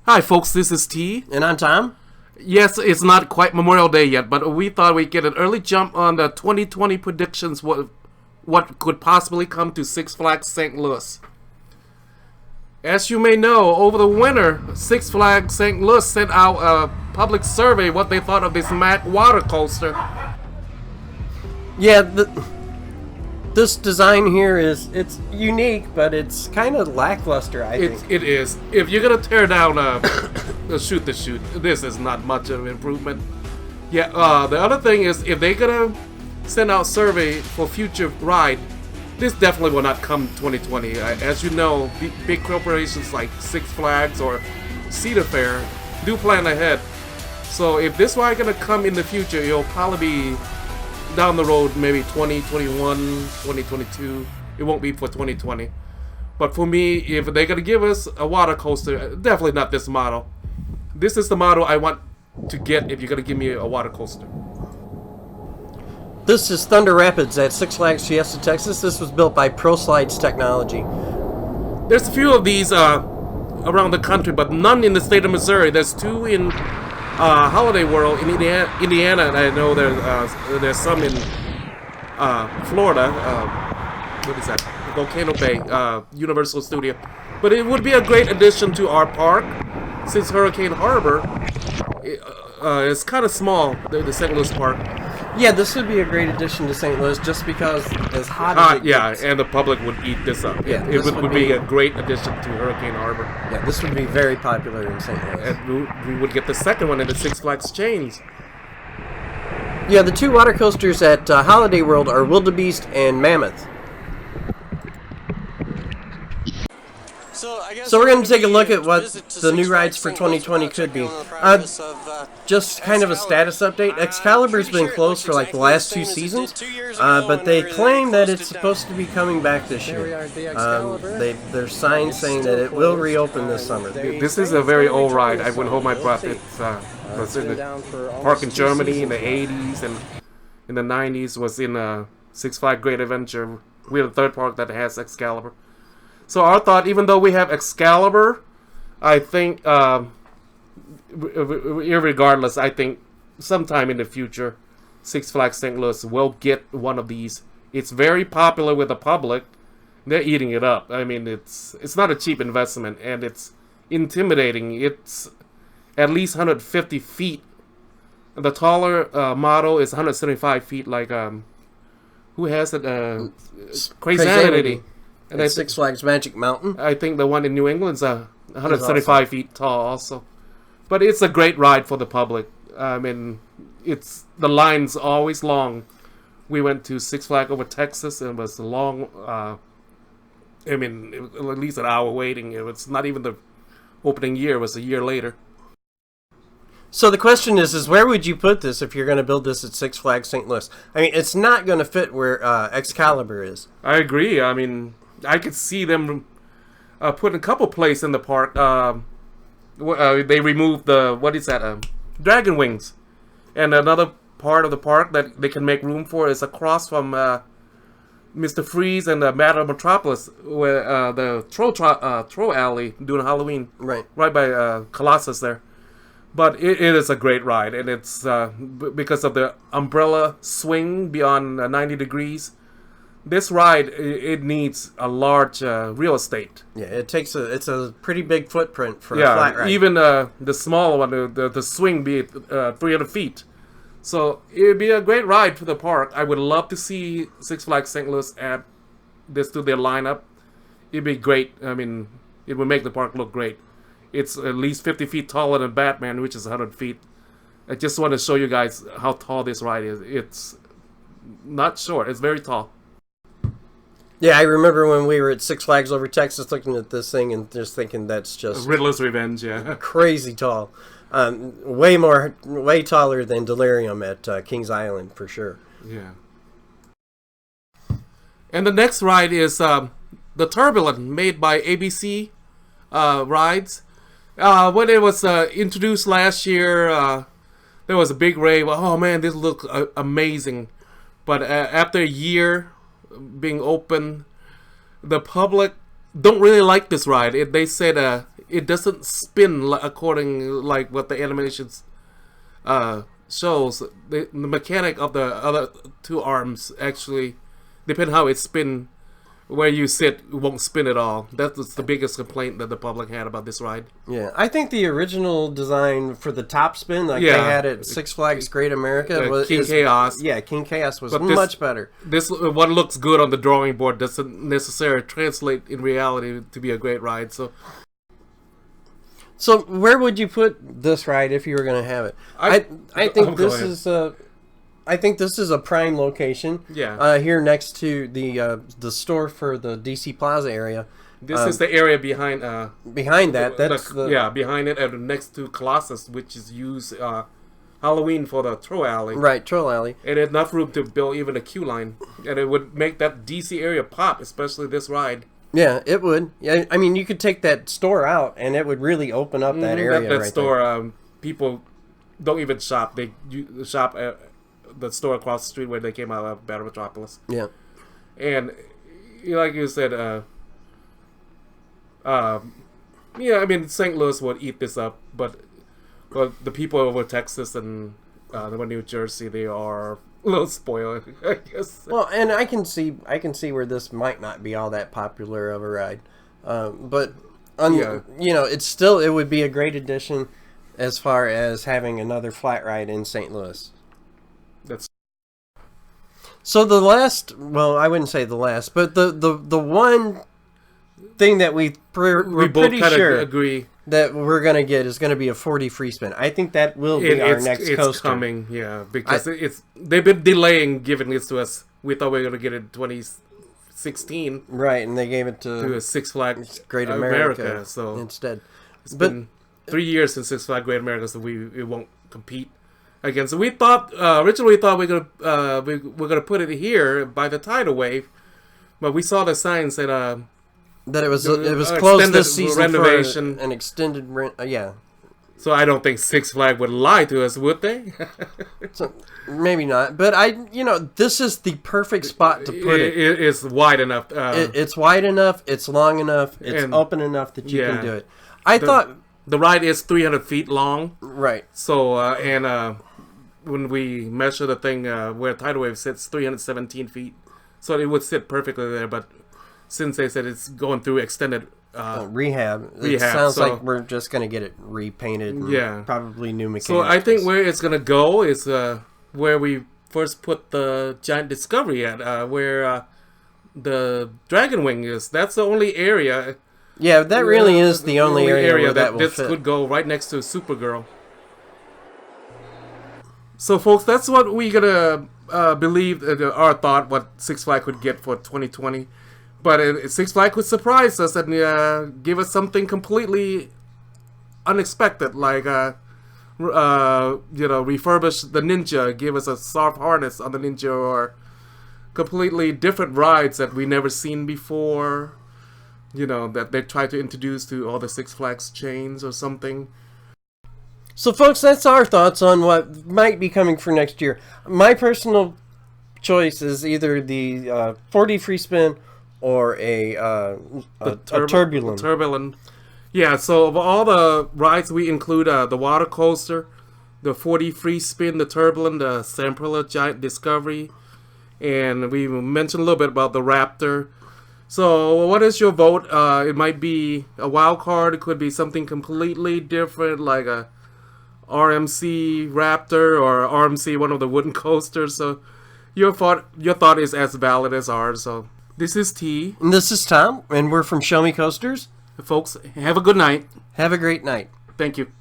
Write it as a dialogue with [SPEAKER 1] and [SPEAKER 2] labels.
[SPEAKER 1] Hi folks, this is T.
[SPEAKER 2] And I'm Tom.
[SPEAKER 1] Yes, it's not quite Memorial Day yet, but we thought we'd get an early jump on the 2020 predictions, what could possibly come to Six Flags St. Louis. As you may know, over the winter, Six Flags St. Louis sent out a public survey what they thought of this Mack water coaster.
[SPEAKER 2] Yeah, this design here it's unique, but it's kind of lackluster, I think.
[SPEAKER 1] It is. If you're going to tear down shoot the chute, this is not much of an improvement. Yeah, the other thing is, if they're going to send out survey for future ride, this definitely will not come 2020. As you know, big corporations like Six Flags or Cedar Fair do plan ahead. So if this ride going to come in the future, it'll probably be down the road, maybe 2021, 2022. It won't be for 2020. But for me, if they're going to give us a water coaster, definitely not this model. This is the model I want to get if you're going to give me a water coaster.
[SPEAKER 2] This is Thunder Rapids at Six Flags Fiesta, Texas. This was built by ProSlides Technology.
[SPEAKER 1] There's a few of these around the country, but none in the state of Missouri. There's two in Holiday World in Indiana, and I know there's some in Florida. What is that? Volcano Bay, Universal Studio. But it would be a great addition to our park, since Hurricane Harbor is kind of small, the St. Louis park.
[SPEAKER 2] Yeah, this would be a great addition to St. Louis just because as hot as it gets.
[SPEAKER 1] And the public would eat this up.
[SPEAKER 2] Yeah,
[SPEAKER 1] it would be a great addition to Hurricane Harbor.
[SPEAKER 2] Yeah, this would be very popular in St. Louis.
[SPEAKER 1] And we would get the second one in the Six Flags chains.
[SPEAKER 2] Yeah, the two water coasters at Holiday World are Wildebeest and Mammoth. So we're going to take a look at what the new rides for 2020 could be. Just kind of a status update. Excalibur's been closed for like the last 2 seasons, but they claim that it's supposed to be coming back this year. There's signs saying that it will reopen this summer.
[SPEAKER 1] This is a very old ride. I wouldn't hold my breath. It was in the park in Germany in the 80s, and in the 90s was in Six Flags Great Adventure. We're the third park that has Excalibur. So our thought, even though we have Excalibur, I think, irregardless, I think sometime in the future, Six Flags St. Louis will get one of these. It's very popular with the public. They're eating it up. I mean, it's not a cheap investment, and it's intimidating. It's at least 150 feet. The taller model is 175 feet, like, who has it? Crazy.
[SPEAKER 2] And at Six Flags Magic Mountain.
[SPEAKER 1] I think the one in New England's 175 feet tall also. But it's a great ride for the public. I mean, the line's always long. We went to Six Flags over Texas, and it was long. At least an hour waiting. It was not even the opening year. It was a year later.
[SPEAKER 2] So the question is where would you put this if you're going to build this at Six Flags St. Louis? I mean, it's not going to fit where Excalibur is.
[SPEAKER 1] I agree. I mean, I could see them putting a couple places in the park. They removed Dragon Wings. And another part of the park that they can make room for is across from Mr. Freeze and the Matter Metropolis, where the Troll Alley during Halloween.
[SPEAKER 2] Right
[SPEAKER 1] by Colossus there. But it is a great ride, and it's because of the umbrella swing beyond 90 degrees. This ride, it needs a large real estate.
[SPEAKER 2] Yeah, it's a pretty big footprint for a flat ride.
[SPEAKER 1] Even the smaller one, the swing be 300 feet. So it would be a great ride for the park. I would love to see Six Flags St. Louis add this to their lineup. It'd be great. I mean, it would make the park look great. It's at least 50 feet taller than Batman, which is 100 feet. I just want to show you guys how tall this ride is. It's not short. It's very tall.
[SPEAKER 2] Yeah, I remember when we were at Six Flags over Texas looking at this thing and just thinking that's just
[SPEAKER 1] Riddler's Revenge, yeah.
[SPEAKER 2] Crazy tall. Way taller than Delirium at Kings Island, for sure.
[SPEAKER 1] Yeah. And the next ride is the Turbulent, made by ABC Rides. When it was introduced last year, there was a big rave. Oh man, this looks amazing. But after a year being open, the public don't really like this ride. They said it doesn't spin according like what the animations shows. The mechanic of the other two arms actually depend how it spin. Where you sit, it won't spin at all. That's the biggest complaint that the public had about this ride.
[SPEAKER 2] Yeah, I think the original design for the top spin, like they had at Six Flags Great America, was
[SPEAKER 1] King Chaos.
[SPEAKER 2] Yeah, King Chaos was much better.
[SPEAKER 1] This what looks good on the drawing board doesn't necessarily translate in reality to be a great ride.
[SPEAKER 2] So where would you put this ride if you were going to have it? I think this is I think this is a prime location.
[SPEAKER 1] Yeah.
[SPEAKER 2] Here next to the store for the DC Plaza area.
[SPEAKER 1] This is the area behind.
[SPEAKER 2] Behind that, that's
[SPEAKER 1] behind it, and next to Colossus, which is used Halloween for the Troll Alley.
[SPEAKER 2] Right, Troll Alley.
[SPEAKER 1] And enough room to build even a queue line, and it would make that DC area pop, especially this ride.
[SPEAKER 2] Yeah, it would. Yeah, I mean, you could take that store out, and it would really open up that area.
[SPEAKER 1] That
[SPEAKER 2] right
[SPEAKER 1] store,
[SPEAKER 2] there.
[SPEAKER 1] People don't even shop. They shop at the store across the street where they came out of Battle Metropolis.
[SPEAKER 2] Yeah.
[SPEAKER 1] And like you said, yeah, I mean, St. Louis would eat this up, but the people over Texas and over New Jersey, they are a little spoiled, I guess.
[SPEAKER 2] Well, and I can see where this might not be all that popular of a ride, but you know, it would be a great addition as far as having another flat ride in St. Louis. So the last, well, I wouldn't say the last, but the one thing that we're
[SPEAKER 1] both
[SPEAKER 2] pretty sure
[SPEAKER 1] agree
[SPEAKER 2] that we're gonna get is gonna be a 4D free spin. I think that will be our next coaster.
[SPEAKER 1] It's coming, yeah, because they've been delaying giving this to us. We thought we were gonna get it in 2016,
[SPEAKER 2] right? And they gave it to
[SPEAKER 1] Six Flags
[SPEAKER 2] Great America,
[SPEAKER 1] so
[SPEAKER 2] instead.
[SPEAKER 1] It's been 3 years since Six Flags Great America, so it won't compete again. So we thought originally we were gonna put it here by the tidal wave, but we saw the sign said
[SPEAKER 2] that it was closed this season
[SPEAKER 1] renovation.
[SPEAKER 2] For an extended rent. Yeah.
[SPEAKER 1] So I don't think Six Flags would lie to us, would they?
[SPEAKER 2] So, maybe not, but this is the perfect spot to put it.
[SPEAKER 1] It's wide enough.
[SPEAKER 2] It's wide enough. It's long enough. It's open enough that you can do it. I thought
[SPEAKER 1] the ride is 300 feet long.
[SPEAKER 2] Right.
[SPEAKER 1] So when we measure the thing where tidal wave sits, 317 feet. So it would sit perfectly there, but since they said it's going through extended
[SPEAKER 2] rehab, it sounds like we're just going to get it repainted and probably new mechanics.
[SPEAKER 1] So I think where it's going to go is where we first put the Giant Discovery at, where the Dragon Wing is. That's the only area.
[SPEAKER 2] Yeah, that really is the only area that will
[SPEAKER 1] this
[SPEAKER 2] fit.
[SPEAKER 1] Could go right next to Supergirl. So folks, that's what we going to believe, our thought, what Six Flags could get for 2020. But Six Flags could surprise us and give us something completely unexpected, like refurbish the Ninja, give us a soft harness on the Ninja, or completely different rides that we never seen before. That they try to introduce to all the Six Flags chains or something.
[SPEAKER 2] So, folks, that's our thoughts on what might be coming for next year. My personal choice is either the 4D free spin or a Turbulent.
[SPEAKER 1] Turbulent. Yeah, so of all the rides, we include the water coaster, the 4D free spin, the Turbulent, the Samprilla Giant Discovery, and we mentioned a little bit about the Raptor. So what is your vote? It might be a wild card. It could be something completely different, like a RMC Raptor or RMC, one of the wooden coasters. So your thought is as valid as ours. So this is T.
[SPEAKER 2] And this is Tom, and we're from Show Me Coasters.
[SPEAKER 1] Folks, have a good night.
[SPEAKER 2] Have a great night.
[SPEAKER 1] Thank you.